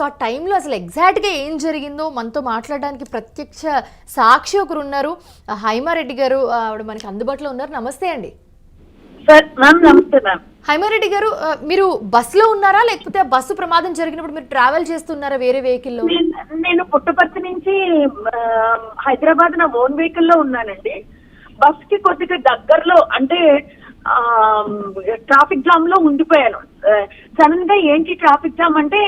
So ఆ టైంలో అసలు ఎగ్జాక్ట్గా ఏం జరిగిందో మనతో మాట్లాడడానికి ప్రత్యక్ష సాక్షి ఒకరు ఉన్నారు, హైమారెడ్డి గారు. ఆవిడ మనకి అందుబాటులో ఉన్నారు. నమస్తే అండి. నమస్తే మ్యామ్. హైమారెడ్డి గారు, మీరు బస్సులో ఉన్నారా లేకపోతే బస్సు ప్రమాదం జరిగినప్పుడు మీరు ట్రావెల్ చేస్తున్నారా వేరే వెహికల్లో? నేను పుట్టపర్తి నుంచి హైదరాబాద్ నా ఓన్ వెహికల్ లో ఉన్నానండి. బస్ కి కొద్దిగా దగ్గరలో అంటే ట్రాఫిక్ జామ్ లో ఉండిపోయాను. సడన్ గా ఏంటి ట్రాఫిక్ జామ్ అంటే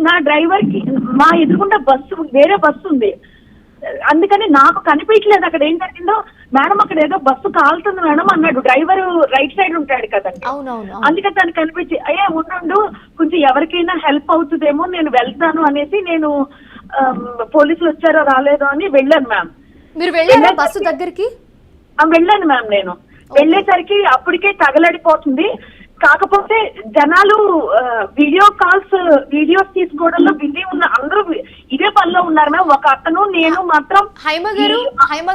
నా డ్రైవర్ కి మా ఎదురుగుండా బస్సు వేరే బస్సు ఉంది, అందుకని నాకు కనిపించలేదు అక్కడ ఏం జరిగిందో. మేడం అక్కడ ఏదో బస్సు కాలుతుంది మేడం అన్నాడు. డ్రైవర్ రైట్ సైడ్ ఉంటాడు కదండి, అందుకని తనకు కనిపించి అయ్యే ఉండు కొంచెం ఎవరికైనా హెల్ప్ అవుతుందేమో నేను వెళ్తాను అనేసి నేను పోలీసులు వచ్చారో రాలేదో అని వెళ్ళాను మ్యామ్. మీరు వెళ్ళారా బస్సు దగ్గరికి? వెళ్ళాను మ్యామ్. నేను వెళ్ళేసరికి అప్పటికే తగలడిపోతుంది. కాకపోతే జనాలు వీడియోస్ తీసుకోవడంలో బిజీ ఉన్న అందరూ ఇదే పనిలో ఉన్నారు మ్యామ్. ఒక అతను నేను మాత్రం. హైమ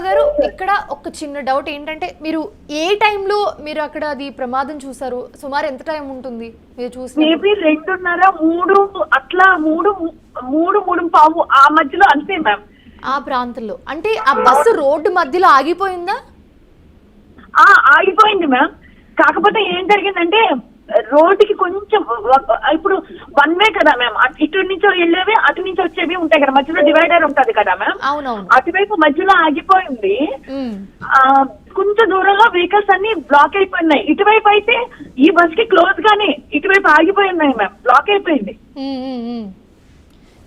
గారు ఇక్కడ ఒక చిన్న డౌట్ ఏంటంటే, మీరు ఏ టైంలో మీరు అక్కడ అది ప్రమాదం చూసారు? సుమారు ఎంత టైం ఉంటుంది మీరు చూసి? మేబీ 2:30, 3 అట్లా 3:3:15 ఆ మధ్యలో అంతే మ్యామ్. ఆ ప్రాంతంలో అంటే ఆ బస్సు రోడ్డు మధ్యలో ఆగిపోయిందా? ఆగిపోయింది మ్యామ్. కాకపోతే ఏం జరిగిందంటే రోడ్డుకి కొంచెం ఇప్పుడు వన్ వే కదా మ్యామ్, ఇటు నుంచి వెళ్ళేవి అటు నుంచి వచ్చేవి ఉంటాయి కదా, మధ్యలో డివైడర్ ఉంటది కదా మ్యామ్. అటువైపు మధ్యలో ఆగిపోయింది. కొంచెం దూరంలో వెహికల్స్ అన్ని బ్లాక్ అయిపోయినాయి. ఇటువైపు అయితే ఈ బస్ కి క్లోజ్ గానే ఇటువైపు ఆగిపోయినాయి మ్యామ్, బ్లాక్ అయిపోయింది.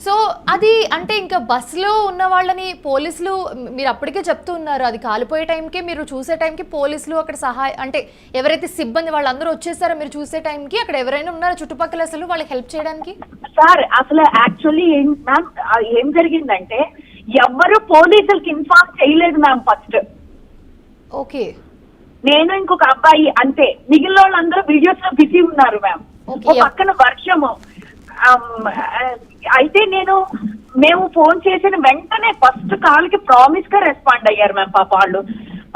సో అది అంటే ఇంకా బస్సులో ఉన్న వాళ్ళని పోలీసులు మీరు అప్పటికే చెప్తూ ఉన్నారు, అది కాలిపోయే టైంకి మీరు చూసే టైంకి పోలీసులు అక్కడ అంటే ఎవరైతే సిబ్బంది వాళ్ళందరూ వచ్చేసారో మీరు చూసే టైంకి అక్కడ ఎవరైనా ఉన్నారో చుట్టుపక్కల అసలు వాళ్ళకి హెల్ప్ చేయడానికి? సార్ అసలు యాక్చువల్లీ ఏం జరిగిందంటే ఎవ్వరు పోలీసులకి ఇన్ఫార్మ్ చేయలేదు మ్యామ్ ఫస్ట్. ఓకే. నేను ఇంకొక అబ్బాయి అంతే, మిగిలిన వాళ్ళందరూ వీడియోస్ లో బిజీ ఉన్నారు మ్యామ్. పక్కన వర్షము అయితే మేము ఫోన్ చేసిన వెంటనే ఫస్ట్ కాల్ కి ప్రామిస్ గా రెస్పాండ్ అయ్యారు మ్యామ్. పాప వాళ్ళు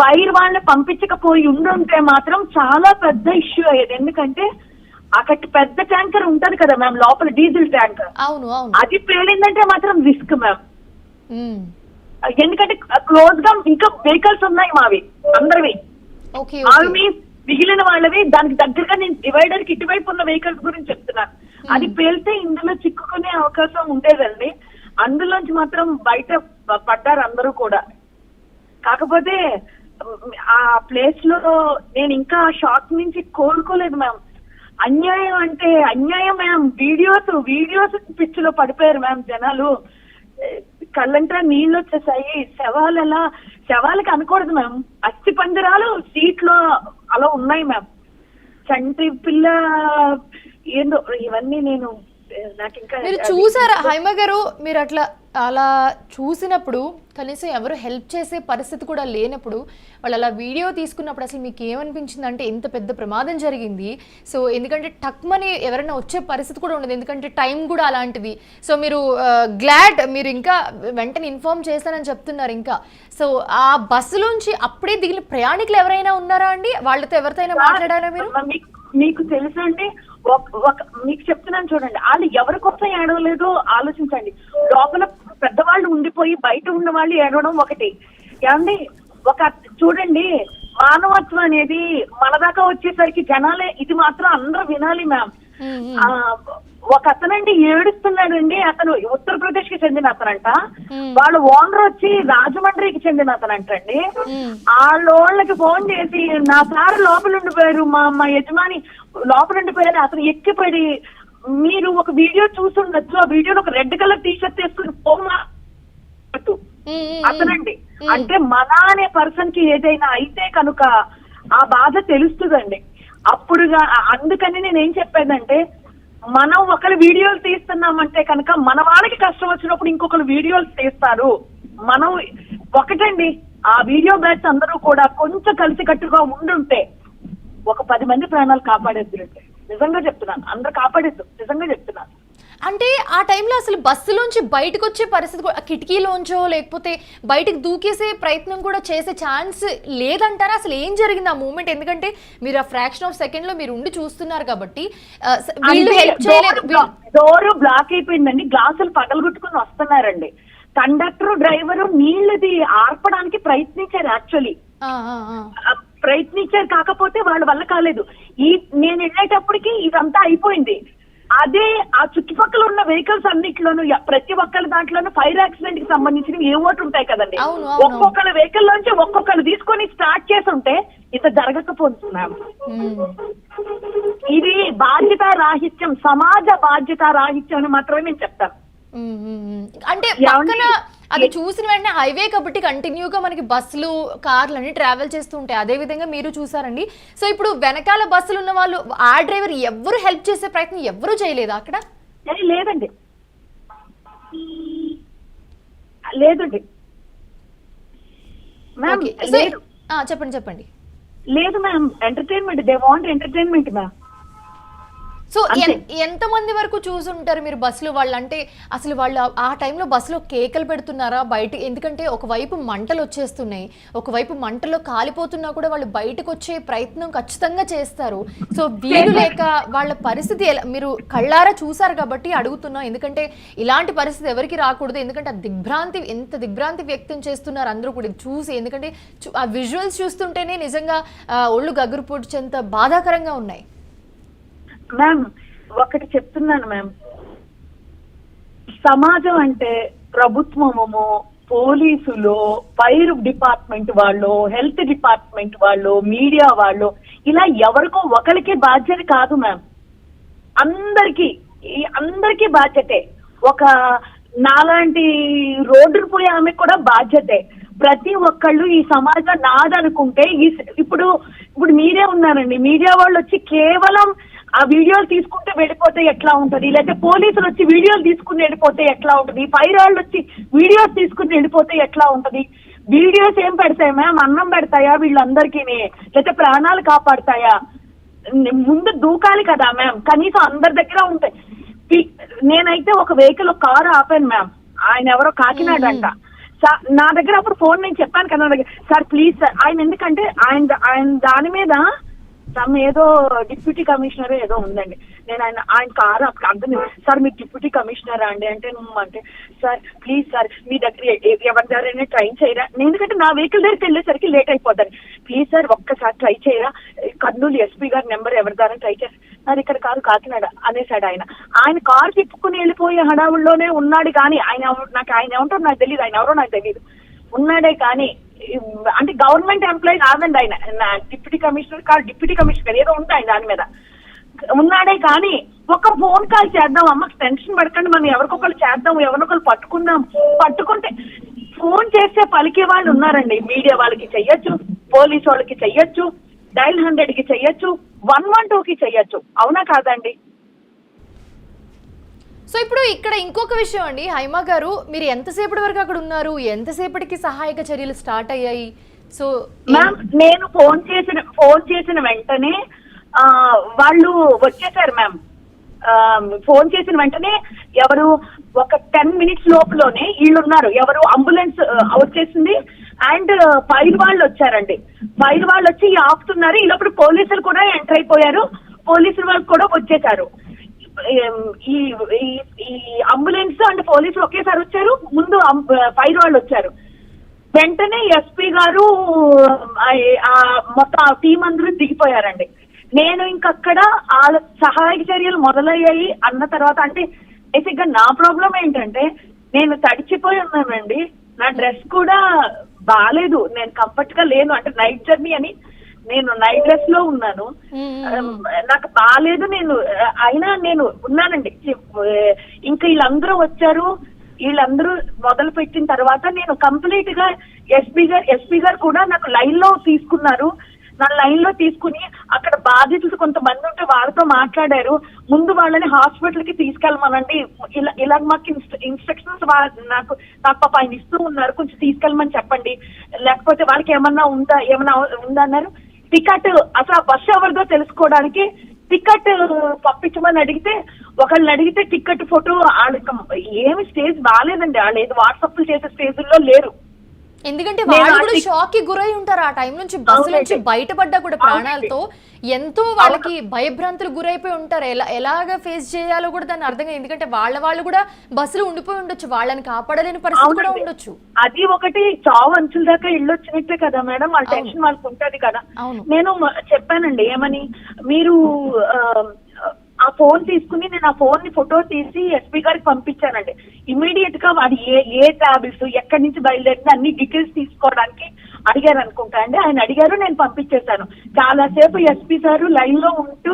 ఫైర్ వాళ్ళని పంపించకపోయి ఉండుంటే మాత్రం చాలా పెద్ద ఇష్యూ అయ్యేది. ఎందుకంటే అక్కడ పెద్ద ట్యాంకర్ ఉంటది కదా మ్యామ్ లోపల, డీజిల్ ట్యాంకర్, అది పేలిందంటే మాత్రం రిస్క్ మ్యామ్. ఎందుకంటే క్లోజ్ గా ఇంకా వెహికల్స్ ఉన్నాయి మావి అందరివి, మావి మిగిలిన వాళ్ళవి. దానికి దగ్గరగా నేను డివైడర్ కి ఇటువైపు ఉన్న వెహికల్స్ గురించి చెప్తున్నాను. అది పేలితే ఇందులో చిక్కుకునే అవకాశం ఉండేదండి. అందులోంచి మాత్రం బయట పడ్డారు అందరూ కూడా. కాకపోతే ఆ ప్లేస్ లో నేను ఇంకా షాక్ నుంచి కోలుకోలేదు మ్యామ్. అన్యాయం అంటే అన్యాయం మ్యామ్. వీడియోస్ పిచ్చిలో పడిపోయారు మ్యామ్ జనాలు. కళ్ళంటా నీళ్ళు వచ్చేసాయి. శవాలకి అనకూడదు మ్యామ్, అస్థి పంజరాలు సీట్లో అలా ఉన్నాయి మ్యామ్. చంటి పిల్ల ఏందో ఇవన్నీ నాకు ఇంకా. మీరు చూసారా హైమ గారు? మీరు అలా చూసినప్పుడు కనీసం ఎవరు హెల్ప్ చేసే పరిస్థితి కూడా లేనప్పుడు వాళ్ళు అలా వీడియో తీసుకున్నప్పుడు అసలు మీకు ఏమనిపించింది? అంటే ఇంత పెద్ద ప్రమాదం జరిగింది, సో ఎందుకంటే టక్మని ఎవరైనా వచ్చే పరిస్థితి కూడా ఉండదు, ఎందుకంటే టైం కూడా అలాంటిది. సో మీరు గ్లాడ్ మీరు ఇంకా వెంటనే ఇన్ఫార్మ్ చేస్తానని చెప్తున్నారు. ఇంకా సో ఆ బస్సులోంచి అప్పుడే దిగిన ప్రయాణికులు ఎవరైనా ఉన్నారా అండి? వాళ్ళతో ఎవరితో మాట్లాడారా మీరు? మీకు తెలుసా అండి, మీకు చెప్తున్నాను చూడండి, వాళ్ళు ఎవరి కోసం ఏడవలేదో ఆలోచించండి. లోపల పెద్దవాళ్ళు ఉండిపోయి బయట ఉన్న వాళ్ళు ఏడవడం ఒకటి. ఏమండి చూడండి, మానవత్వం అనేది మన దాకా వచ్చేసరికి జనాలే, ఇది మాత్రం అందరూ వినాలి మ్యామ్. ఒక అతనండి ఏడుస్తున్నాడండి. అతను ఉత్తరప్రదేశ్ కి చెందిన అతనంట. వాళ్ళ ఓనర్ వచ్చి రాజమండ్రికి చెందిన అతనంటండి. వాళ్ళకి ఫోన్ చేసి నా సార్ లోపల ఉండిపోయారు, మా యజమాని లోపల ఉండిపోయారు, అతను ఎక్కిపడి మీరు ఒక వీడియో చూస్తుండొచ్చు, ఆ వీడియోలో ఒక రెడ్ కలర్ టీ షర్ట్ వేసుకుని పోమా అతనండి. అంటే మన అనే పర్సన్ కి ఏదైనా అయితే కనుక ఆ బాధ తెలుస్తుందండి అప్పుడుగా. అందుకని నేనేం చెప్పానంటే, మనం ఒకరు వీడియోలు తీస్తున్నామంటే కనుక మన వాళ్ళకి కష్టం వచ్చినప్పుడు ఇంకొకరు వీడియోలు తీస్తారు. మనం ఒకటండి, ఆ వీడియో బ్యాచ్ అందరూ కూడా కొంచెం కలిసికట్టుగా ఉండుంటే ఒక 10 మంది ప్రాణాలు కాపాడేద్దు. నిజంగా చెప్తున్నాను, అందరు కాపాడేద్దు, నిజంగా చెప్తున్నాను. అంటే ఆ టైంలో అసలు బస్సులోంచి బయటకు వచ్చే పరిస్థితి కూడా, కిటికీలోంచో లేకపోతే బయటికి దూకేసే ప్రయత్నం కూడా చేసే ఛాన్స్ లేదంటారా? అసలు ఏం జరిగింది ఆ మూమెంట్? ఎందుకంటే మీరు ఆ ఫ్రాక్షన్ ఆఫ్ సెకండ్ లో మీరు ఉండి చూస్తున్నారు కాబట్టి వీళ్ళు హెల్ప్ చేయలేదు. డోర్ బ్లాక్ అయిపోయిందండి, గ్లాసులు పగలగొట్టుకుని వస్తున్నారండి. కండక్టర్ డ్రైవర్ నీళ్ళది ఆర్పడానికి ప్రయత్నించారు, యాక్చువల్లీ ప్రయత్నించారు, కాకపోతే వాళ్ళ వల్ల కాలేదు. నేను వెళ్ళేటప్పటికి ఇదంతా అయిపోయింది. అదే ఆ చుట్టుపక్కల ఉన్న వెహికల్స్ అన్నిట్లోనూ ప్రతి ఒక్కరి దాంట్లోనూ ఫైర్ యాక్సిడెంట్ కి సంబంధించినవి ఏ ఓటు ఉంటాయి కదండి. ఒక్కొక్కరి వెహికల్ నుంచి ఒక్కొక్కరు తీసుకొని స్టార్ట్ చేస్తుంటే ఇంత జరగకపోతున్నాం. ఇది బాధ్యత రాహిత్యం, సమాజ బాధ్యత రాహిత్యం అని మాత్రమే నేను చెప్తాను. అంటే పక్కన అది చూసిన వెంటనే హైవే కాబట్టి కంటిన్యూగా మనకి బస్సులు కార్లు అన్ని ట్రావెల్ చేస్తూ ఉంటాయి. అదే విధంగా మీరు చూసారండి. సో ఇప్పుడు వెనకాల బస్సులు ఉన్న వాళ్ళు, ఆ డ్రైవర్ ఎవరు హెల్ప్ చేసే ప్రయత్నం ఎవరు చేయలేదా అక్కడ? లేదండి, లేదండి మ్యామ్. చెప్పండి చెప్పండి. లేదు ma'am, entertainment, they want entertainment ma'am. So ఎంతమంది వరకు చూసుంటారు మీరు బస్సులో వాళ్ళు? అంటే అసలు వాళ్ళు ఆ టైంలో బస్సులో కేకలు పెడుతున్నారా బయట? ఎందుకంటే ఒకవైపు మంటలు వచ్చేస్తున్నాయి, ఒకవైపు మంటలో కాలిపోతున్నా కూడా వాళ్ళు బయటకు వచ్చే ప్రయత్నం ఖచ్చితంగా చేస్తారు. సో వీలు లేక వాళ్ళ పరిస్థితి మీరు కళ్ళారా చూసారు కాబట్టి అడుగుతున్నాం. ఎందుకంటే ఇలాంటి పరిస్థితి ఎవరికి రాకూడదు. ఎందుకంటే ఎంత దిగ్భ్రాంతి వ్యక్తం చేస్తున్నారు అందరూ కూడా చూసి. ఎందుకంటే ఆ విజువల్స్ చూస్తుంటేనే నిజంగా ఒళ్ళు గగురు పొడిచేంత బాధాకరంగా ఉన్నాయి. మ్యామ్ ఒకటి చెప్తున్నాను మ్యామ్, సమాజం అంటే ప్రభుత్వము, పోలీసులు, ఫైర్ డిపార్ట్మెంట్ వాళ్ళు, హెల్త్ డిపార్ట్మెంట్ వాళ్ళు, మీడియా వాళ్ళు, ఇలా ఎవరికో ఒకరికి బాధ్యత కాదు మ్యామ్. అందరికీ బాధ్యతే. ఒక నాలాంటి రోడ్డుకు పోయే ఆమె కూడా బాధ్యతే. ప్రతి ఒక్కళ్ళు ఈ సమాజం నాదనుకుంటే ఇప్పుడు మీరే ఉన్నారండి, మీడియా వాళ్ళు వచ్చి కేవలం ఆ వీడియోలు తీసుకుంటే వెళ్ళిపోతే ఎట్లా ఉంటది, లేకపోతే పోలీసులు వచ్చి వీడియోలు తీసుకుని వెళ్ళిపోతే ఎట్లా ఉంటది, ఫైర్ వాళ్ళు వచ్చి వీడియోస్ తీసుకుని వెళ్ళిపోతే ఎట్లా ఉంటది? వీడియోస్ ఏం పెడతాయి మ్యామ్? అన్నం పెడతాయా వీళ్ళందరికీ, లేకపోతే ప్రాణాలు కాపాడతాయా? ముందు దూకాలి కదా మ్యామ్, కనీసం అందరి దగ్గర ఉంటాయి. నేనైతే ఒక వెహికల్, ఒక కారు ఆపాను మ్యామ్, ఆయన ఎవరో కాకినాడ అంట. నా దగ్గర అప్పుడు ఫోన్ నేను చెప్పాను కదా, సార్ ప్లీజ్ సార్, ఆయన ఎందుకంటే ఆయన దాని మీద ఏదో డిప్యూటీ కమిషనర్ ఏదో ఉందండి. నేను ఆయన కారు అర్థం, సార్ మీరు డిప్యూటీ కమిషనర్ అండి అంటే, అంటే సార్ ప్లీజ్ సార్ మీ దగ్గర ఎవరి దగ్గరైనా ట్రై చేయరా, ఎందుకంటే నా వెహికల్ దగ్గరికి వెళ్ళేసరికి లేట్ అయిపోతాను, ప్లీజ్ సార్ ఒక్కసారి ట్రై చేయరా, కర్నూలు ఎస్పీ గారి నెంబర్ ఎవరి ద్వారా ట్రై చేసి, నాది ఇక్కడ కారు కాకినాడ అనేసాడు. ఆయన కారు తిప్పుకుని వెళ్ళిపోయే హడావుల్లోనే ఉన్నాడు కానీ ఆయన ఏమంటారో నాకు తెలియదు, ఆయన ఎవరో నాకు తెలియదు, ఉన్నాడే కానీ అంటే గవర్నమెంట్ ఎంప్లాయీ కాదండి ఆయన, డిప్యూటీ కమిషనర్ ఏదో ఉంటాయి దాని మీద ఉన్నాడే కానీ ఒక ఫోన్ కాల్ చేద్దాం, అమ్మకి టెన్షన్ పడకండి, మనం ఎవరికొకరు చేద్దాం, ఎవరినొకరు పట్టుకుంటే ఫోన్ చేస్తే పలికే వాళ్ళు ఉన్నారండి. మీడియా వాళ్ళకి చెయ్యొచ్చు, పోలీసు వాళ్ళకి చెయ్యొచ్చు, డైల్ 100కి చెయ్యొచ్చు, 112కి చెయ్యొచ్చు, అవునా కాదండి? సో ఇప్పుడు ఇక్కడ ఇంకొక విషయం అండి, హైమా గారు, మీరు ఎంతసేపటి వరకు అక్కడ ఉన్నారు? ఎంతసేపటికి సహాయక చర్యలు స్టార్ట్ అయ్యాయి? సో మ్యామ్ నేను ఫోన్ చేసిన వెంటనే వాళ్ళు వచ్చేసారు మ్యామ్. ఫోన్ చేసిన వెంటనే ఎవరు ఒక 10 minutes లోపులోనే వీళ్ళు ఉన్నారు, ఎవరు అంబులెన్స్ వచ్చేసింది అండ్ ఫైర్ వాళ్ళు వచ్చారండి. ఫైర్ వాళ్ళు వచ్చి ఆపుతున్నారు, ఈలోపు పోలీసులు కూడా ఎంటర్ అయిపోయారు, పోలీసులు వాళ్ళు కూడా వచ్చేసారు. ఈ అంబులెన్స్ అండ్ పోలీసులు ఒకేసారి వచ్చారు, ముందు ఫైర్ వాళ్ళు వచ్చారు. వెంటనే ఎస్పీ గారు మొత్తం ఆ టీం అందరూ దిగిపోయారండి. నేను ఇంకక్కడ సహాయక చర్యలు మొదలయ్యాయి అన్న తర్వాత, అంటే బేసిక్ గా నా ప్రాబ్లం ఏంటంటే నేను తడిచిపోయి ఉన్నానండి, నా డ్రెస్ కూడా బాగాలేదు, నేను కంఫర్ట్ గా లేను, అంటే నైట్ జర్నీ అని నేను నైట్ డ్రెస్ లో ఉన్నాను, నాకు బాగాలేదు, అయినా నేను ఉన్నానండి. ఇంకా వీళ్ళందరూ వచ్చారు, వీళ్ళందరూ మొదలు పెట్టిన తర్వాత నేను కంప్లీట్ గా ఎస్పీ గారు కూడా నాకు లైన్ లో తీసుకున్నారు. నా లైన్ లో తీసుకుని అక్కడ బాధితులు కొంతమంది ఉంటే వాళ్ళతో మాట్లాడారు, ముందు వాళ్ళని హాస్పిటల్ కి తీసుకెళ్ళమనండి, ఇలా మాకు ఇన్స్ట్రక్షన్స్ నాకు పాప ఆయన ఇస్తూ ఉన్నారు, కొంచెం తీసుకెళ్ళమని చెప్పండి, లేకపోతే వాళ్ళకి ఏమన్నా ఉందా అన్నారు. టికెట్ అసలు బస్సు ఎవరిదో తెలుసుకోవడానికి టికెట్ పంపించమని అడిగితే, ఒకళ్ళని అడిగితే టికెట్ ఫోటో ఏమి స్టేజ్ బాగాలేదండి. వాళ్ళు ఏదో వాట్సాప్ చేసే స్టేజ్లో లేరు. ఎందుకంటే వాళ్ళు కూడా షాక్ కి గురై ఉంటారు ఆ టైం నుంచి, బస్సు నుంచి బయటపడ్డా కూడా ప్రాణాలతో ఎంతో వాళ్ళకి భయభ్రాంతులు గురైపోయి ఉంటారు. ఎలాగ ఫేస్ చేయాలో కూడా దాన్ని అర్థం కాదు. ఎందుకంటే వాళ్ళు కూడా బస్సులో ఉండిపోయి ఉండొచ్చు, వాళ్ళని కాపాడలేని పరిస్థితి కూడా ఉండొచ్చు. అది ఒకటి, చావు అంచుల దాకా ఇల్లు వచ్చినట్లే కదా మేడం, వాళ్ళ టెన్షన్ వాళ్ళకి ఉంటది కదా. నేను చెప్పానండి ఏమని, మీరు ఆ ఫోన్ తీసుకుని నేను ఆ ఫోన్ ని ఫోటో తీసి ఎస్పీ గారికి పంపించానండి. ఇమీడియట్ గా వాడు ఏ ట్రావెల్స్ ఎక్కడి నుంచి బయలుదేరింది అన్ని డీటెయిల్స్ తీసుకోవడానికి అడిగారు అనుకుంటా అండి. ఆయన అడిగారు, నేను పంపించేశాను. చాలాసేపు ఎస్పీ సార్ లైన్ లో ఉంటూ,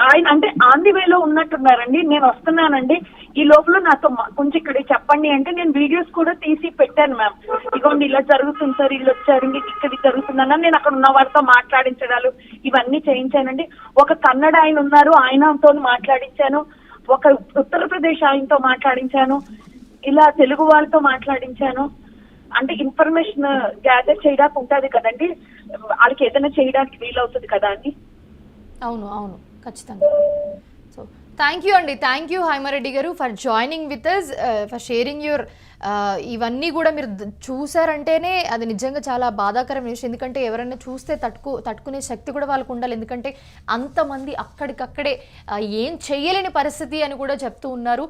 ఆయన అంటే ఆన్ ది వేలో ఉన్నట్టున్నారండి. నేను వస్తున్నానండి, ఈ లోపల నాతో కొంచెం ఇక్కడ చెప్పండి అంటే నేను వీడియోస్ కూడా తీసి పెట్టాను మ్యామ్. ఇదిగోండి ఇలా జరుగుతుంది సార్, వీళ్ళు వచ్చారు, ఇక్కడ జరుగుతుందన్న నేను అక్కడ ఉన్న వారితో మాట్లాడించడాలు ఇవన్నీ చేయించానండి. ఒక కన్నడ ఆయన ఉన్నారు, ఆయనతో మాట్లాడించాను. ఒక ఉత్తరప్రదేశ్ ఆయనతో మాట్లాడించాను. ఇలా తెలుగు వాళ్ళతో మాట్లాడించాను. అంటే ఇన్ఫర్మేషన్ గ్యాదర్ చేయడానికి ఉంటుంది కదండి, వాళ్ళకి ఏదైనా చేయడానికి వీలవుతుంది కదా అని. అవును అవును ఖచ్చితంగా. సో థ్యాంక్ యూ అండి, థ్యాంక్ యూ హైమారెడ్డి గారు for joining with us, for sharing your ఇవన్నీ కూడా మీరు చూసారంటేనే అది నిజంగా చాలా బాధాకరమైన విషయం. ఎందుకంటే ఎవరైనా చూస్తే తట్టుకునే శక్తి కూడా వాళ్ళకు ఉండాలి. ఎందుకంటే అంతమంది అక్కడికక్కడే ఏం చెయ్యలేని పరిస్థితి అని కూడా చెప్తూ ఉన్నారు.